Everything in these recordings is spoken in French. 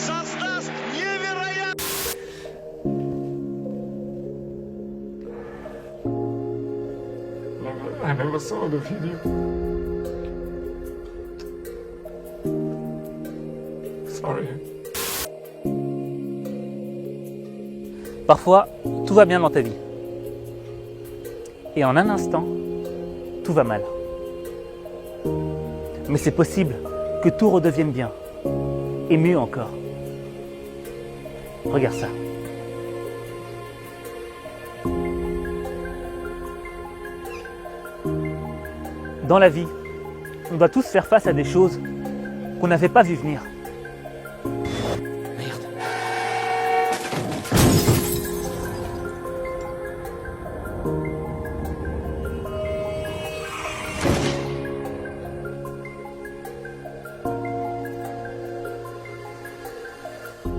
создаст невероятный... I never saw the video. Sorry. Parfois, tout va bien dans ta vie. Et en un instant, tout va mal. Mais c'est possible que tout redevienne bien. Et mieux encore. Regarde ça. Dans la vie, on doit tous faire face à des choses qu'on n'avait pas vu venir. Merde.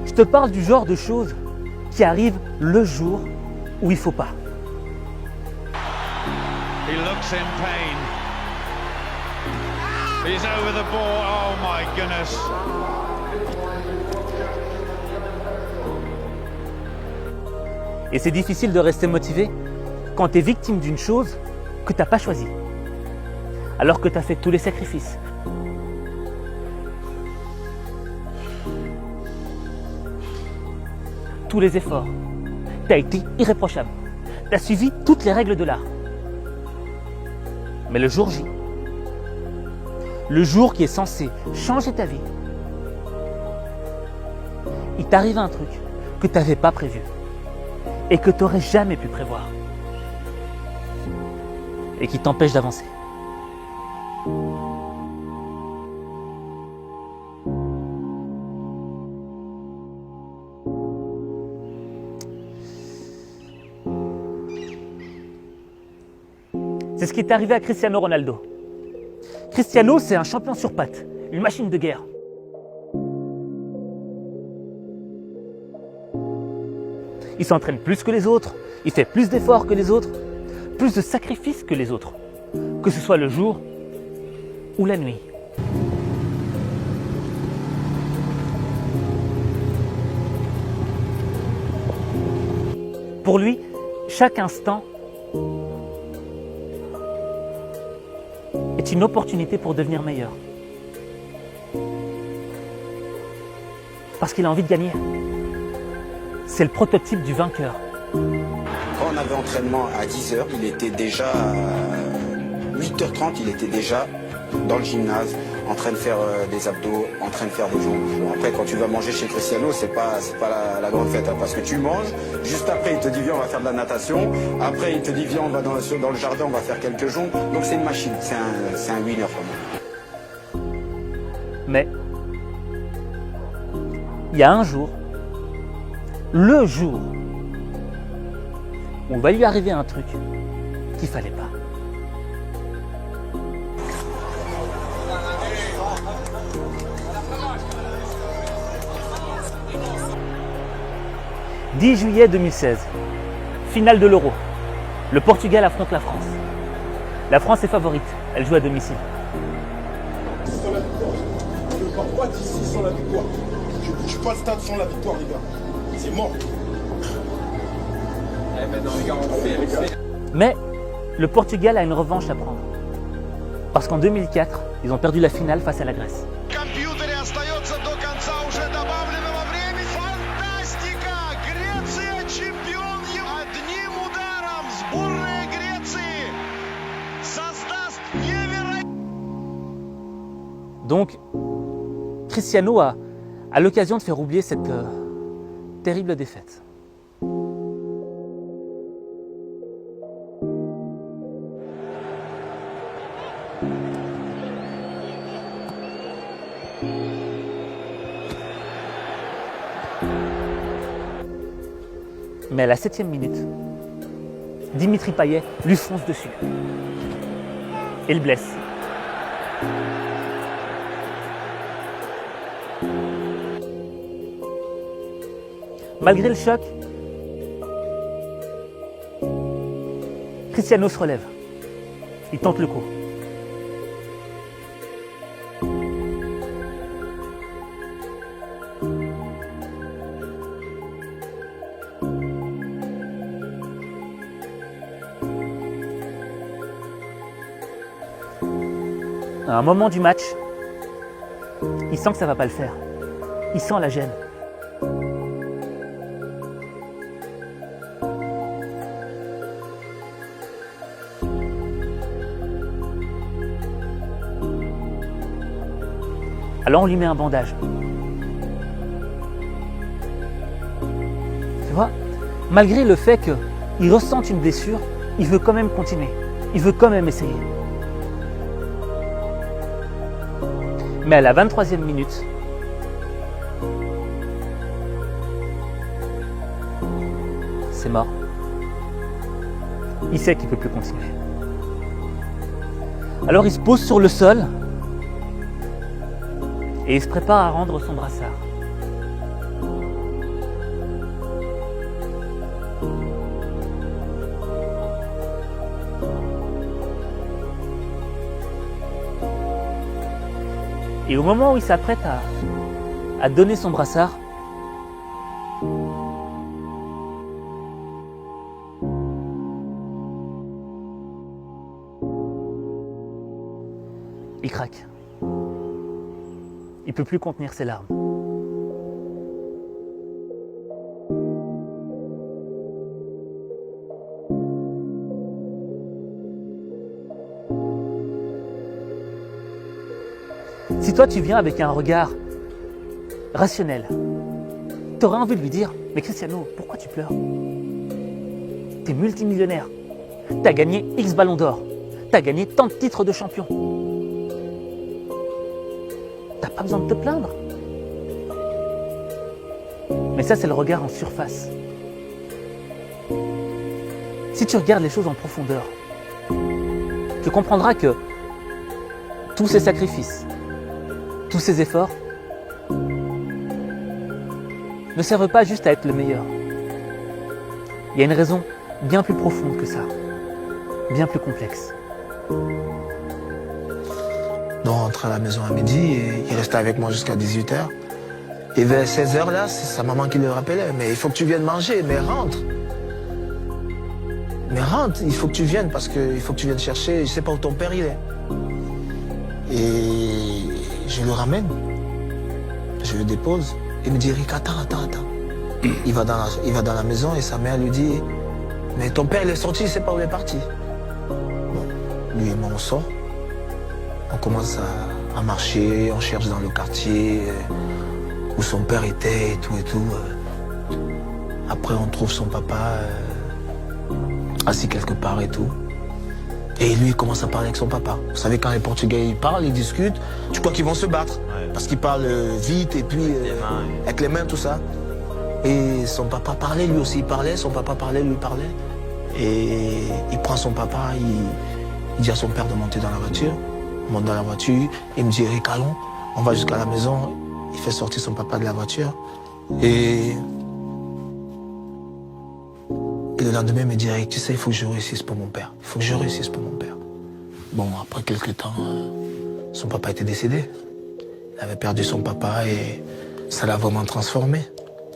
Je te parle du genre de choses qui arrivent le jour où il faut pas. He looks in pain. He's over the ball. Oh my goodness. Et c'est difficile de rester motivé quand tu es victime d'une chose que tu n'as pas choisie. Alors que tu as fait tous les sacrifices. Tous les efforts. Tu as été irréprochable. Tu as suivi toutes les règles de l'art. Mais le jour J, le jour qui est censé changer ta vie, il t'arrive un truc que tu n'avais pas prévu et que tu n'aurais jamais pu prévoir et qui t'empêche d'avancer. C'est ce qui est arrivé à Cristiano Ronaldo. Cristiano, c'est un champion sur pattes, une machine de guerre. Il s'entraîne plus que les autres, il fait plus d'efforts que les autres, plus de sacrifices que les autres, que ce soit le jour ou la nuit. Pour lui, chaque instant est une opportunité pour devenir meilleur. Parce qu'il a envie de gagner. C'est le prototype du vainqueur. Quand on avait entraînement à 10h, il était déjà à 8h30, il était déjà dans le gymnase, en train de faire des abdos, en train de faire des jambes. Bon, après, quand tu vas manger chez Cristiano, c'est pas la grande fête, hein, parce que tu manges, juste après, il te dit viens, on va faire de la natation, après, il te dit viens, on va dans le jardin, on va faire quelques jambes. Donc c'est une machine, c'est un winner quand même. Mais il y a un jour, le jour où va lui arriver un truc qu'il fallait pas. « 10 juillet 2016, finale de l'Euro. Le Portugal affronte la France. La France est favorite, elle joue à domicile. Sans la victoire. Je ne pars pas d'ici sans la victoire. Je ne bouge pas le stade sans la victoire, les gars. C'est mort. Mais le Portugal a une revanche à prendre. Parce qu'en 2004, ils ont perdu la finale face à la Grèce. Компьютере остается до конца уже добавленного времени. Фантастика! Греция чемпион одним ударом. Сборная Греции создаст невероятный... Donc, Cristiano a l'occasion de faire oublier cette terrible défaite. Mais à la 7e minute, Dimitri Payet lui fonce dessus et le blesse. Malgré le choc, Cristiano se relève. Il tente le coup. à un moment du match, il sent que ça va pas le faire. Il sent la gêne. Alors on lui met un bandage. Tu vois, malgré le fait qu'il ressente une blessure, il veut quand même continuer. Il veut quand même essayer. Mais à la 23e minute, c'est mort. Il sait qu'il ne peut plus continuer. Alors il se pose sur le sol et il se prépare à rendre son brassard. Et au moment où il s'apprête à donner son brassard, il craque. Il ne peut plus contenir ses larmes. Si toi tu viens avec un regard rationnel, tu aurais envie de lui dire « Mais Cristiano, pourquoi tu pleures? T'es multimillionnaire, t'as gagné X ballons d'or, t'as gagné tant de titres de champion. T'as pas besoin de te plaindre. » Mais ça c'est le regard en surface. Si tu regardes les choses en profondeur, tu comprendras que tous ces sacrifices, tous ces efforts ne servent pas juste à être le meilleur. Il y a une raison bien plus profonde que ça, bien plus complexe. Donc, on rentre à la maison à midi et il restait avec moi jusqu'à 18h. Et vers 16h là, c'est sa maman qui le rappelait. Mais il faut que tu viennes manger, mais rentre. Mais rentre, il faut que tu viennes parce qu'il faut que tu viennes chercher, je sais pas où ton père il est. Et je le ramène, je le dépose, il me dit Rick, attends. Il va dans la maison et sa mère lui dit mais ton père il est sorti, il sait pas où il est parti. Bon, lui et moi on sort, on commence à marcher, on cherche dans le quartier où son père était et tout. Après on trouve son papa assis quelque part et tout. Et lui, il commence à parler avec son papa. Vous savez, quand les Portugais ils parlent, ils discutent, tu crois qu'ils vont se battre. Ouais. Parce qu'ils parlent vite et puis avec les mains, tout ça. Et son papa parlait, lui aussi il parlait, son papa parlait, lui parlait. Et il prend son papa, il dit à son père de monter dans la voiture. On monte dans la voiture, il me dit Eric, allons, on va jusqu'à la maison. Il fait sortir son papa de la voiture. Et le lendemain, il me dit, Eric, tu sais, il faut que je réussisse pour mon père. Il faut que je réussisse pour mon père. Bon, après quelques temps, son papa était décédé. Il avait perdu son papa et ça l'a vraiment transformé.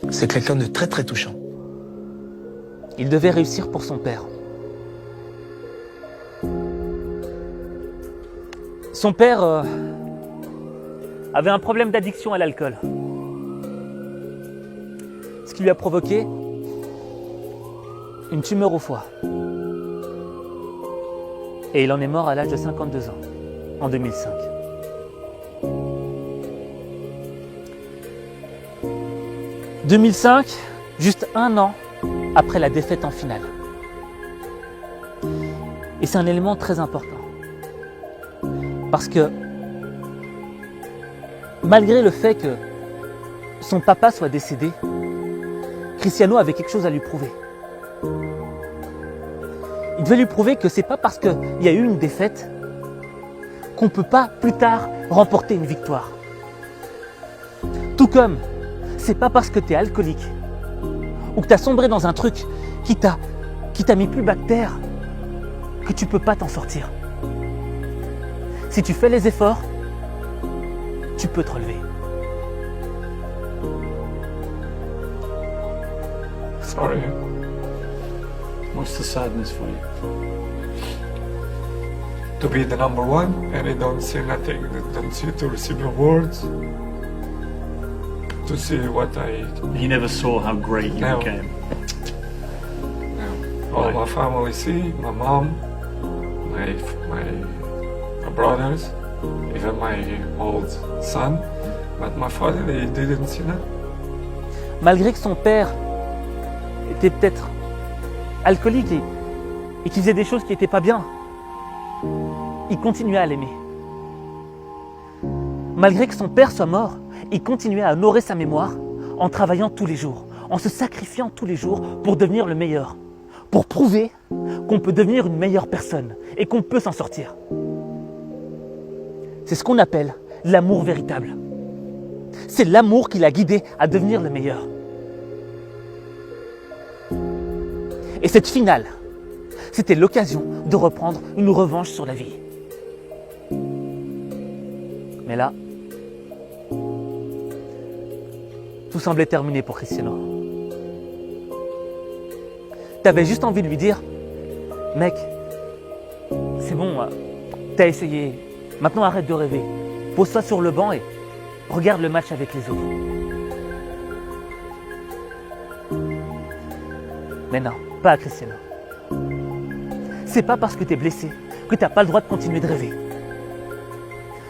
C'est quelqu'un de très, très touchant. Il devait réussir pour son père. Son père avait un problème d'addiction à l'alcool. Ce qui lui a provoqué une tumeur au foie. Et il en est mort à l'âge de 52 ans, en 2005. « 2005, juste un an après la défaite en finale. Et c'est un élément très important. Parce que, malgré le fait que son papa soit décédé, Cristiano avait quelque chose à lui prouver. Il devait lui prouver que c'est pas parce qu'il y a eu une défaite qu'on ne peut pas plus tard remporter une victoire. Tout comme c'est pas parce que tu es alcoolique ou que tu as sombré dans un truc qui t'a mis plus bas que terre que tu peux pas t'en sortir. Si tu fais les efforts, tu peux te relever. Sorry. What's the sadness for you? to be the number one, and they don't see nothing. They don't see to receive awards, to see what I He never saw how great you No. became. all Right. my family see, my mom, my brothers, even my old son, but my father, he didn't see that. Malgré que son père était peut-être alcoolique et qu'il faisait des choses qui n'étaient pas bien, il continuait à l'aimer. Malgré que son père soit mort, il continuait à honorer sa mémoire en travaillant tous les jours, en se sacrifiant tous les jours pour devenir le meilleur, pour prouver qu'on peut devenir une meilleure personne et qu'on peut s'en sortir. C'est ce qu'on appelle l'amour véritable. C'est l'amour qui l'a guidé à devenir le meilleur. Et cette finale, c'était l'occasion de reprendre une revanche sur la vie. Mais là, tout semblait terminé pour Cristiano. T'avais juste envie de lui dire, mec, c'est bon, t'as essayé, maintenant arrête de rêver. Pose-toi sur le banc et regarde le match avec les autres. Mais non, pas à Cristiano. C'est pas parce que t'es blessé que t'as pas le droit de continuer de rêver.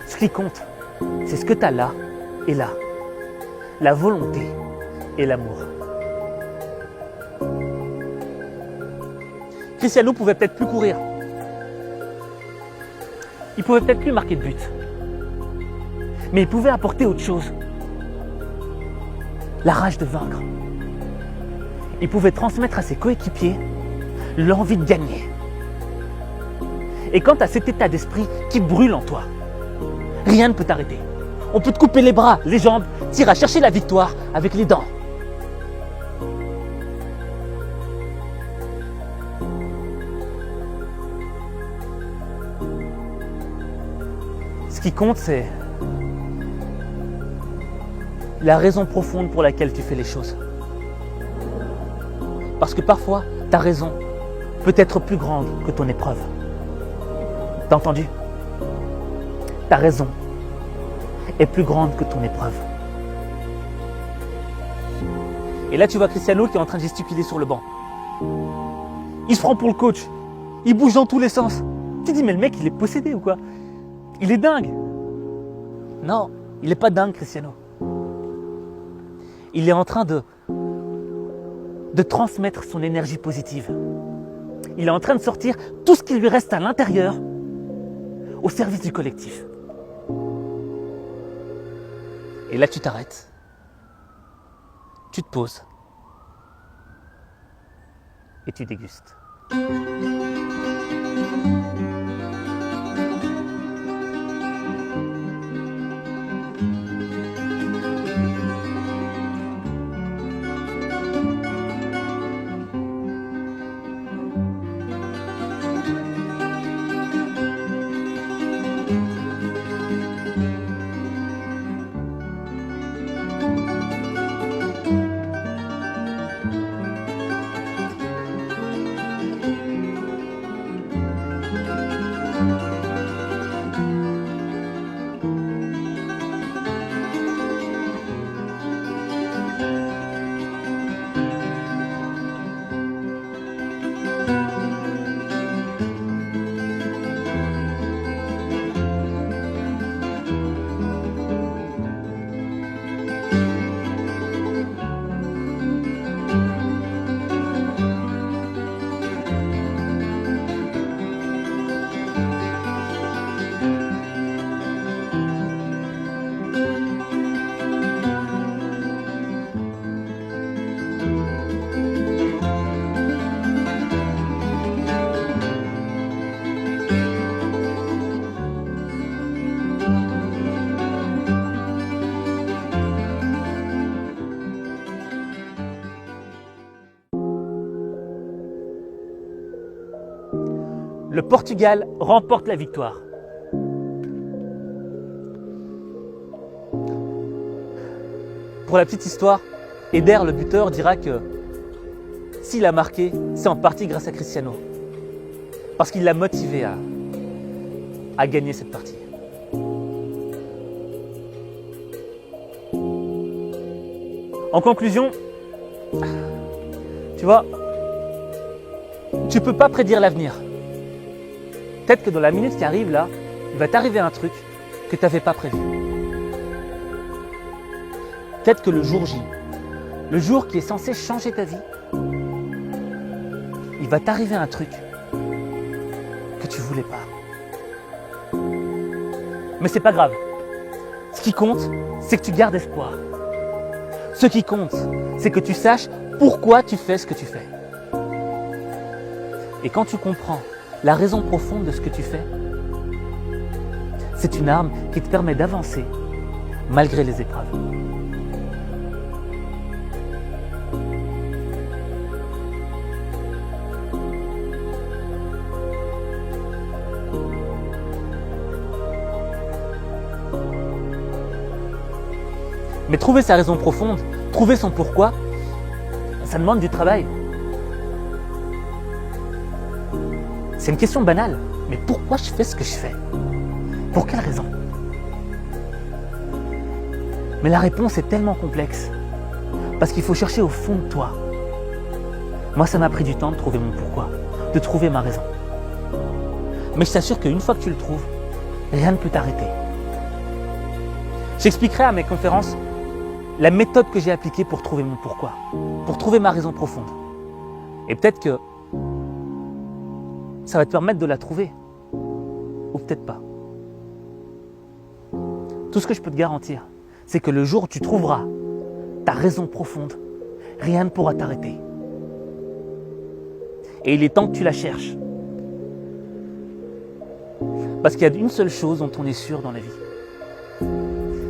Ce qui compte, c'est ce que t'as là et là. La volonté et l'amour. Cristiano pouvait peut-être plus courir. Il pouvait peut-être plus marquer de but. Mais il pouvait apporter autre chose. La rage de vaincre. Il pouvait transmettre à ses coéquipiers l'envie de gagner. Et quand tu as cet état d'esprit qui brûle en toi, rien ne peut t'arrêter. On peut te couper les bras, les jambes, t'iras chercher la victoire avec les dents. Ce qui compte, c'est la raison profonde pour laquelle tu fais les choses. Parce que parfois, ta raison peut être plus grande que ton épreuve. T'as entendu? Ta raison est plus grande que ton épreuve. Et là, tu vois Cristiano qui est en train de gesticuler sur le banc. Il se prend pour le coach. Il bouge dans tous les sens. Tu te dis, mais le mec, il est possédé ou quoi? Il est dingue. Non, il n'est pas dingue, Cristiano. Il est en train de transmettre son énergie positive. Il est en train de sortir tout ce qui lui reste à l'intérieur au service du collectif. Et là, tu t'arrêtes. Tu te poses. Et tu dégustes. Le Portugal remporte la victoire. Pour la petite histoire, Eder, le buteur, dira que s'il a marqué, c'est en partie grâce à Cristiano. Parce qu'il l'a motivé à gagner cette partie. En conclusion, tu vois, tu peux pas prédire l'avenir. Peut-être que dans la minute qui arrive là, il va t'arriver un truc que tu n'avais pas prévu. Peut-être que le jour J, le jour qui est censé changer ta vie, il va t'arriver un truc que tu voulais pas. Mais c'est pas grave. Ce qui compte, c'est que tu gardes espoir. Ce qui compte, c'est que tu saches pourquoi tu fais ce que tu fais. Et quand tu comprends la raison profonde de ce que tu fais, c'est une arme qui te permet d'avancer malgré les épreuves. Mais trouver sa raison profonde, trouver son pourquoi, ça demande du travail. C'est une question banale, mais pourquoi je fais ce que je fais? Pour quelle raison? Mais la réponse est tellement complexe, parce qu'il faut chercher au fond de toi. Moi, ça m'a pris du temps de trouver mon pourquoi, de trouver ma raison. Mais je t'assure qu'une fois que tu le trouves, rien ne peut t'arrêter. J'expliquerai à mes conférences la méthode que j'ai appliquée pour trouver mon pourquoi, pour trouver ma raison profonde. Et peut-être que ça va te permettre de la trouver, ou peut-être pas. Tout ce que je peux te garantir, c'est que le jour où tu trouveras ta raison profonde, rien ne pourra t'arrêter. Et il est temps que tu la cherches. Parce qu'il y a une seule chose dont on est sûr dans la vie,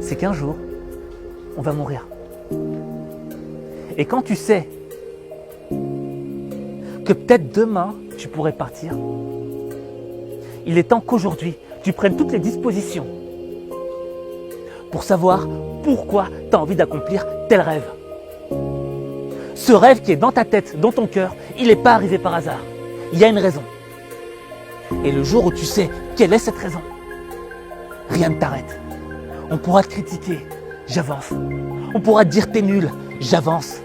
c'est qu'un jour, on va mourir. Et quand tu sais que peut-être demain, tu pourrais partir, il est temps qu'aujourd'hui, tu prennes toutes les dispositions pour savoir pourquoi tu as envie d'accomplir tel rêve. Ce rêve qui est dans ta tête, dans ton cœur, il n'est pas arrivé par hasard. Il y a une raison. Et le jour où tu sais quelle est cette raison, rien ne t'arrête. On pourra te critiquer, j'avance. On pourra te dire t'es nul, j'avance.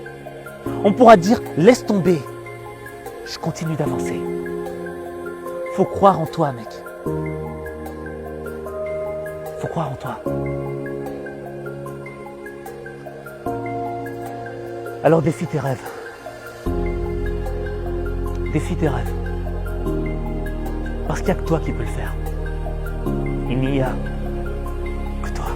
On pourra te dire laisse tomber, je continue d'avancer. Faut croire en toi, mec. Faut croire en toi. Alors défie tes rêves. Défie tes rêves. Parce qu'il n'y a que toi qui peux le faire. Il n'y a que toi.